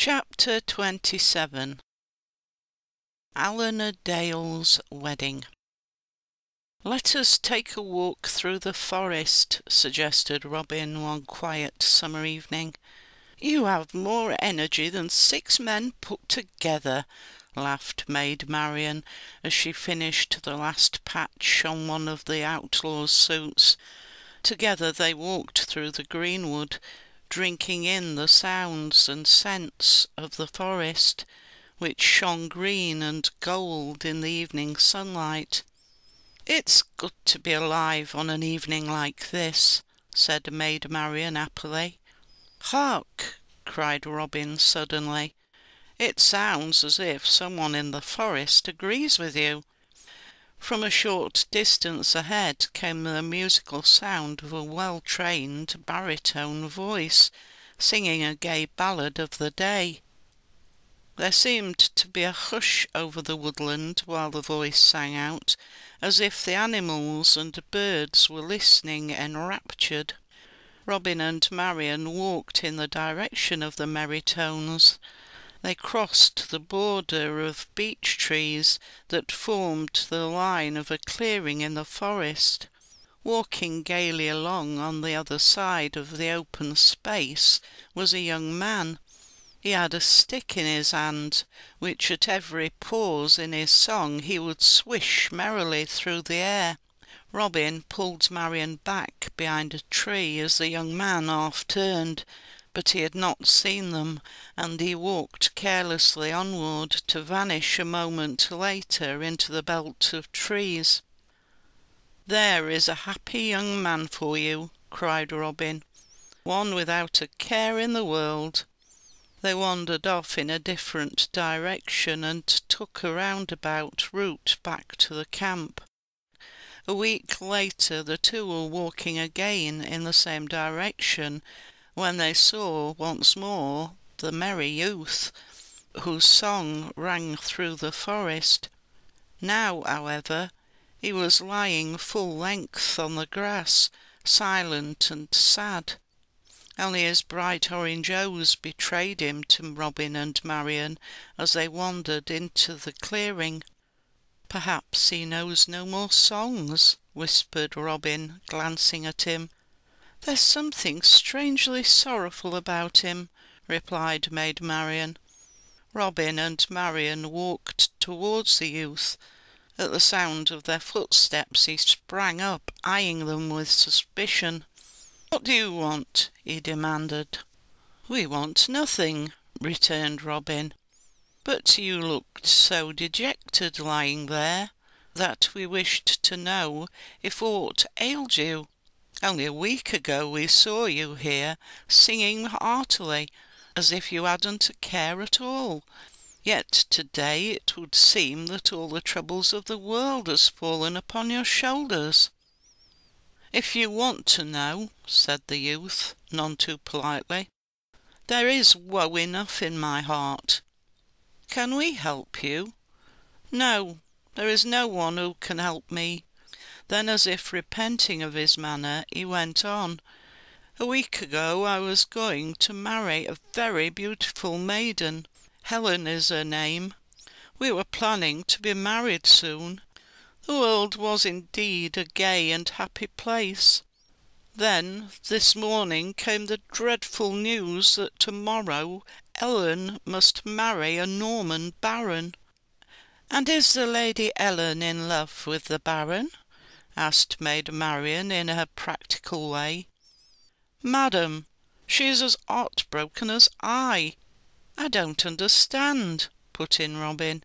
Chapter 27. Alana Dale's Wedding. "Let us take a walk through the forest," suggested Robin one quiet summer evening. "You have more energy than 6 men put together," laughed Maid Marian as she finished the last patch on one of the outlaw's suits. Together they walked through the greenwood, drinking in the sounds and scents of the forest, which shone green and gold in the evening sunlight. "It's good to be alive on an evening like this," said Maid Marian happily. "Hark!" cried Robin suddenly. "It sounds as if someone in the forest agrees with you." From a short distance ahead came the musical sound of a well-trained baritone voice, singing a gay ballad of the day. There seemed to be a hush over the woodland while the voice sang out, as if the animals and birds were listening enraptured. Robin and Marian walked in the direction of the merry tones. They crossed the border of beech trees that formed the line of a clearing in the forest. Walking gaily along on the other side of the open space was a young man. He had a stick in his hand, which at every pause in his song he would swish merrily through the air. Robin pulled Marian back behind a tree as the young man half turned, but he had not seen them, and he walked carelessly onward to vanish a moment later into the belt of trees. "There is a happy young man for you," cried Robin, "one without a care in the world." They wandered off in a different direction and took a roundabout route back to the camp. A week later the two were walking again in the same direction when they saw once more the merry youth, whose song rang through the forest. Now, however, he was lying full length on the grass, silent and sad. Only his bright orange eyes betrayed him to Robin and Marian as they wandered into the clearing. "Perhaps he knows no more songs," whispered Robin, glancing at him. "There's something strangely sorrowful about him," replied Maid Marian. Robin and Marian walked towards the youth. At the sound of their footsteps he sprang up, eyeing them with suspicion. "What do you want?" he demanded. "We want nothing," returned Robin. "But you looked so dejected lying there, that we wished to know if aught ailed you. Only a week ago we saw you here singing heartily, as if you hadn't a care at all. Yet today it would seem that all the troubles of the world has fallen upon your shoulders." "If you want to know," said the youth, none too politely, "there is woe enough in my heart." "Can we help you?" "No, there is no one who can help me." Then, as if repenting of his manner, he went on, "A week ago I was going to marry a very beautiful maiden. Helen is her name. We were planning to be married soon. The world was indeed a gay and happy place. Then this morning came the dreadful news that tomorrow Ellen must marry a Norman baron." "And is the Lady Ellen in love with the baron?" asked Maid Marian in her practical way. "Madam, she is as heartbroken as I." "I don't understand," put in Robin.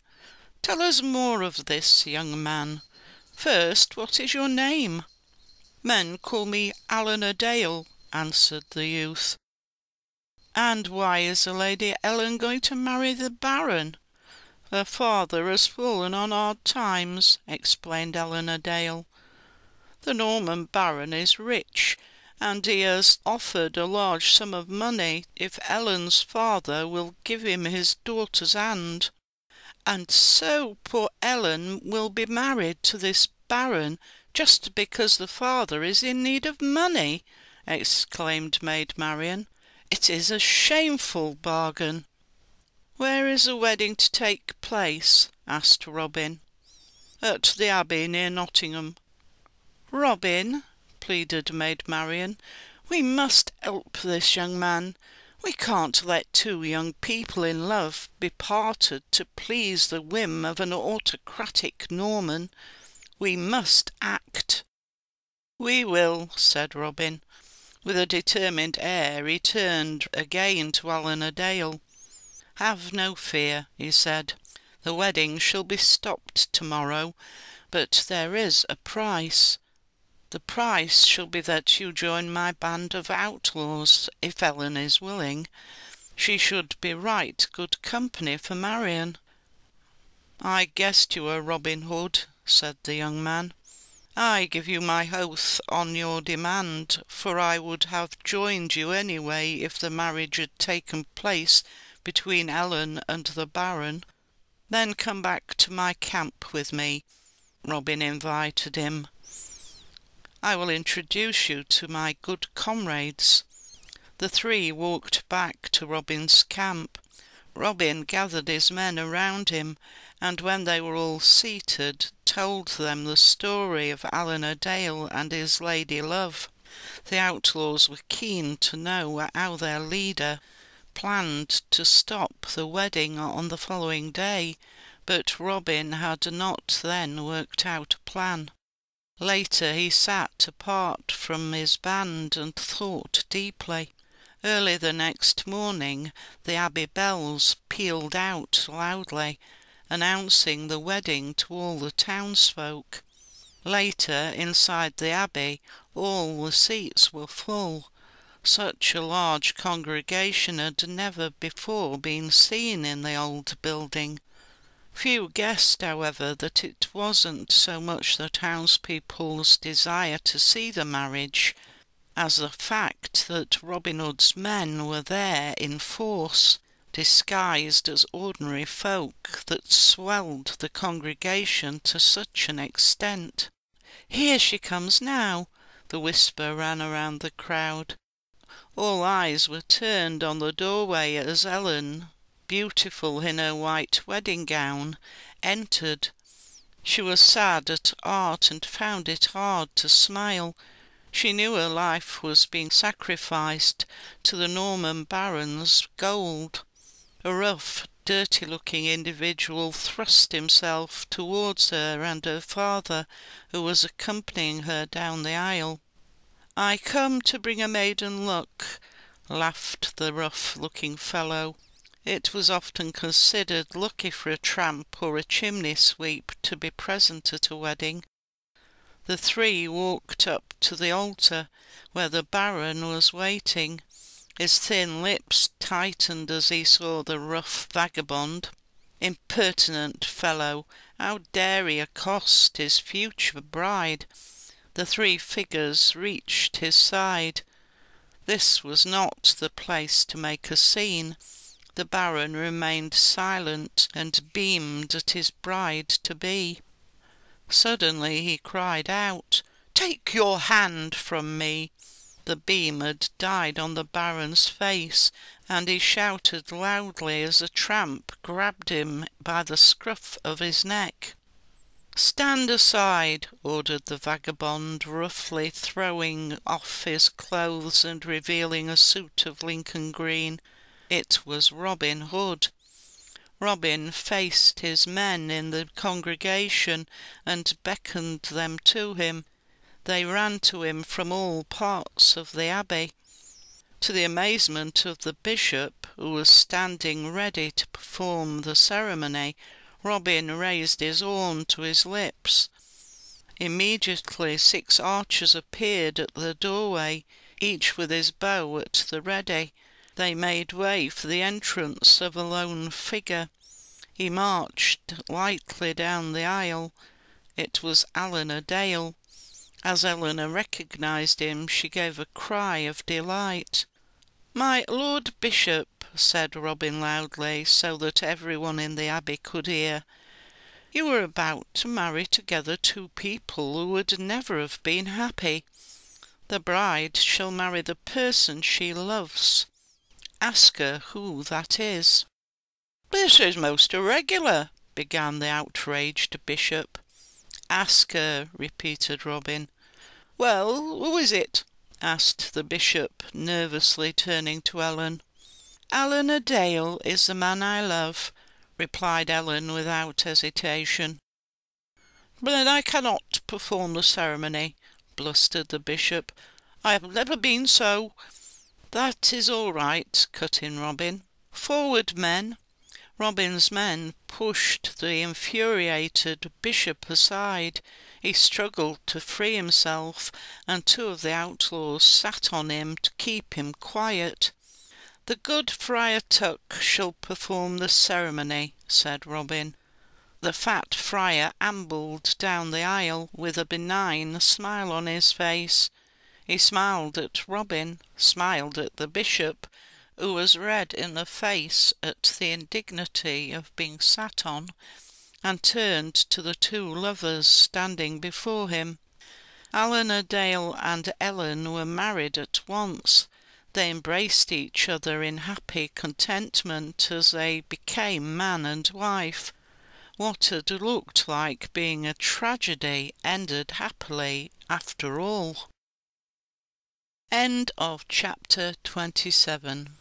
"Tell us more of this, young man. First, what is your name?" "Men call me Alana Dale," answered the youth. "And why is the Lady Ellen going to marry the baron?" "Her father has fallen on hard times," explained Alana Dale. "The Norman baron is rich, and he has offered a large sum of money if Ellen's father will give him his daughter's hand. And so poor Ellen will be married to this baron just because the father is in need of money," exclaimed Maid Marian. "It is a shameful bargain." "Where is the wedding to take place?" asked Robin. "At the Abbey near Nottingham." "Robin," pleaded Maid Marian, "we must help this young man. We can't let two young people in love be parted to please the whim of an autocratic Norman. We must act." "We will," said Robin. With a determined air he turned again to Eleanor Dale. "Have no fear," he said. "The wedding shall be stopped to-morrow, but there is a price. The price shall be that you join my band of outlaws, if Ellen is willing. She should be right good company for Marian." "I guessed you were Robin Hood," said the young man. "I give you my oath on your demand, for I would have joined you anyway if the marriage had taken place between Ellen and the Baron." "Then come back to my camp with me," Robin invited him. "I will introduce you to my good comrades." The three walked back to Robin's camp. Robin gathered his men around him, and when they were all seated, told them the story of Eleanor Dale and his lady love. The outlaws were keen to know how their leader planned to stop the wedding on the following day, but Robin had not then worked out a plan. Later he sat apart from his band and thought deeply. Early the next morning the Abbey bells pealed out loudly, announcing the wedding to all the townsfolk. Later, inside the Abbey, all the seats were full. Such a large congregation had never before been seen in the old building. Few guessed, however, that it wasn't so much the townspeople's desire to see the marriage as the fact that Robin Hood's men were there in force, disguised as ordinary folk, that swelled the congregation to such an extent. "Here she comes now," the whisper ran around the crowd. All eyes were turned on the doorway as Ellen, beautiful in her white wedding gown, entered. She was sad at heart and found it hard to smile. She knew her life was being sacrificed to the Norman baron's gold. A rough, dirty-looking individual thrust himself towards her and her father, who was accompanying her down the aisle. "I come to bring a maiden luck," laughed the rough-looking fellow. It was often considered lucky for a tramp or a chimney-sweep to be present at a wedding. The three walked up to the altar, where the Baron was waiting. His thin lips tightened as he saw the rough vagabond. Impertinent fellow! How dare he accost his future bride? The three figures reached his side. This was not the place to make a scene. The Baron remained silent and beamed at his bride-to-be. Suddenly he cried out, "Take your hand from me!" The beam had died on the Baron's face, and he shouted loudly as a tramp grabbed him by the scruff of his neck. "Stand aside," ordered the vagabond, roughly throwing off his clothes and revealing a suit of Lincoln green. It was Robin Hood. Robin faced his men in the congregation and beckoned them to him. They ran to him from all parts of the abbey. To the amazement of the bishop, who was standing ready to perform the ceremony, Robin raised his horn to his lips. Immediately 6 archers appeared at the doorway, each with his bow at the ready. They made way for the entrance of a lone figure. He marched lightly down the aisle. It was Eleanor Dale. As Eleanor recognised him, she gave a cry of delight. "My Lord Bishop," said Robin loudly, so that everyone in the abbey could hear, "you are about to marry together two people who would never have been happy. The bride shall marry the person she loves. Ask her who that is." "This is most irregular," began the outraged bishop. "Ask her," repeated Robin. "Well, who is it?" asked the bishop, nervously turning to Ellen. "Eleanor Dale is the man I love," replied Ellen without hesitation. "Then I cannot perform the ceremony," blustered the bishop. "I have never been so—" "That is all right," cut in Robin. "Forward, men!" Robin's men pushed the infuriated bishop aside. He struggled to free himself, and two of the outlaws sat on him to keep him quiet. "The good Friar Tuck shall perform the ceremony," said Robin. The fat friar ambled down the aisle with a benign smile on his face. He smiled at Robin, smiled at the bishop, who was red in the face at the indignity of being sat on, and turned to the two lovers standing before him. Eleanor Dale and Ellen were married at once. They embraced each other in happy contentment as they became man and wife. What had looked like being a tragedy ended happily after all. End of chapter 27.